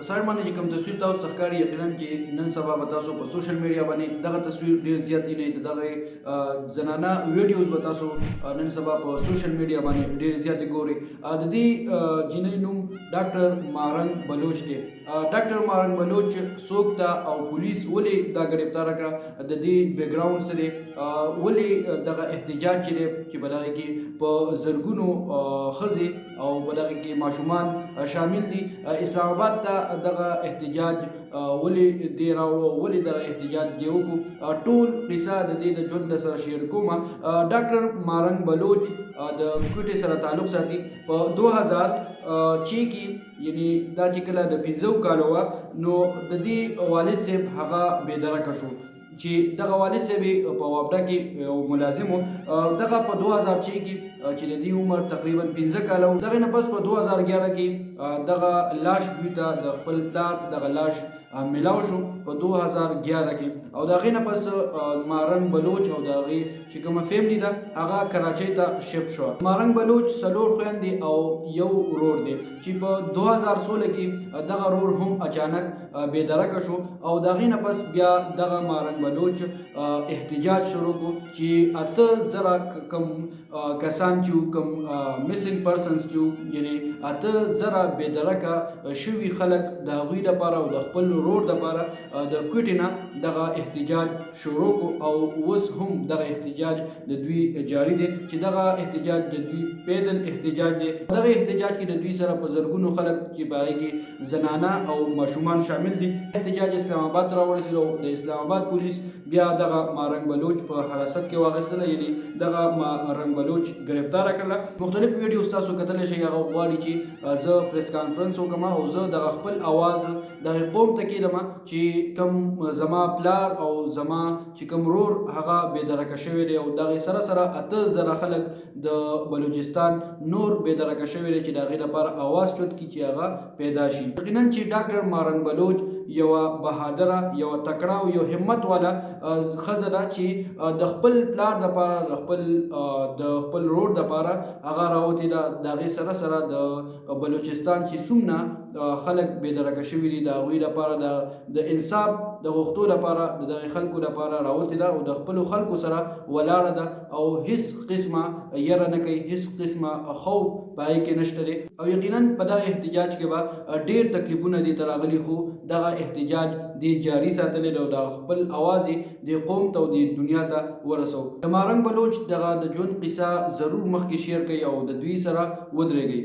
سر باندې چې کوم تصویر تاسو ته ښکاري یقینا چې نن سبا به تاسو په سوشل میډیا باندې دغه تصویر ډیر زیات نه دغه زنانه ویډیوز به تاسو نن سبا په سوشل میډیا باندې ډیر زیات ګوري. د دې جنۍ نوم ډاکټر مارنګ بلوچ دی. ډاکټر مارنګ بلوچ څوک ده او پولیس ولې دا گرفتار کړه، د دې بیک ګراوند څه دی، ولې دغه احتجاج چې په دغه کې په زرګونو ښځې او په دغه کې ماشومان شامل دي. اسلام آباد ته دغه احتجاج ولې دی راوړو، ولې دغه احتجاج دی وکړو، ټول قصه د دې د ژوند سره شیر کومه. ډاکټر مارنګ بلوچ د کوټې سره تعلق ساتي. په 2006 کې یعنی دا چې کله د 15 کالو وه نو د دې والد صاحب هغه بېدرکه شو چې دغه والد صاحب په وابډه کې یو ملازم و. دغه په 2006 کې چې د دې عمر تقریبا 15 کاله و. دغه نه پس په 2011 کې دغه لاش دوی ته د خپل پلار دغه لاش ملاو شو په 2011 کې. او د هغې نه پس مارنګ بلوچ او د هغې چې کومه فیملی ده هغه کراچۍ ته شفت شوه. مارنګ بلوچ 4 خویندې او یو ورور دی چې په 2016 کې دغه ورور هم اچانک بېدرکه شو. او د هغې نه پس بیا دغه مارنګ بلوچ احتجاج شروع کړو چې 8000 کم کسان چې کم میسنګ پرسنز چې یعنی 8000 بېدرکه شوي خلک د هغوی لپاره او د خپل ورور لپاره د کوټې نه دغه احتجاج شروع کړو. او اوس هم دغه احتجاج د دوی جاری دی چې دغه احتجاج د دوی پیدل احتجاج دی. دغه احتجاج کې د دوی سره په زرګونو خلک چې په هغې کې زنانه او ماشومان شامل دي. احتجاج اسلام آباد ته راورسېد او د اسلام آباد پولیس بیا دغه مارنګ بلوچ په حراست کې واخیستله، یعنی دغه مارنګ بلوچ گرفتاره کړله. مختلف ویډیوز تاسو کتلی شئ. هغه غواړي چې زه پریس کانفرنس وکړم او زه دغه خپل اواز دغه قوم ته کیدم چې کوم زما پلار او زما چې کوم ورور هغه بېدرکه شوی دی او دغې سره سره 8000 خلک د بلوچستان نور بېدرکه شوی دی چې د هغې لپاره اواز چوت کړي چې هغه پیدا شي. یقینا چې ډاکټر مارنګ بلوچ یوه بهادره، یوه تکړه او یو همت والا ښځه ده چې د خپل پلار دپاره د خپل ورور دپاره هغه راوتې ده. د هغې سره سره د بلوچستان چې څومره خلک بېدرکه شوي دي د هغوی لپاره د انصاف د غوښتو لپاره د دغې خلکو لپاره راوتې ده او د خپلو خلکو سره ولاړه ده او هیڅ قسمه یره نه کوي، هیڅ قسمه خوف په هغې کې نشته دی. او یقینا په دغه احتجاج کې به ډېر تکلیفونه دې ته راغلي خو دغه احتجاج دې جاري ساتلی دی او د خپل اواز یې دې قوم ته او دې دنیا ته ورسو. د مارنګ بلوچ دغه د ژوند قصه ضرور مخکې شیر کړئ او د دوی سره ودرېږئ.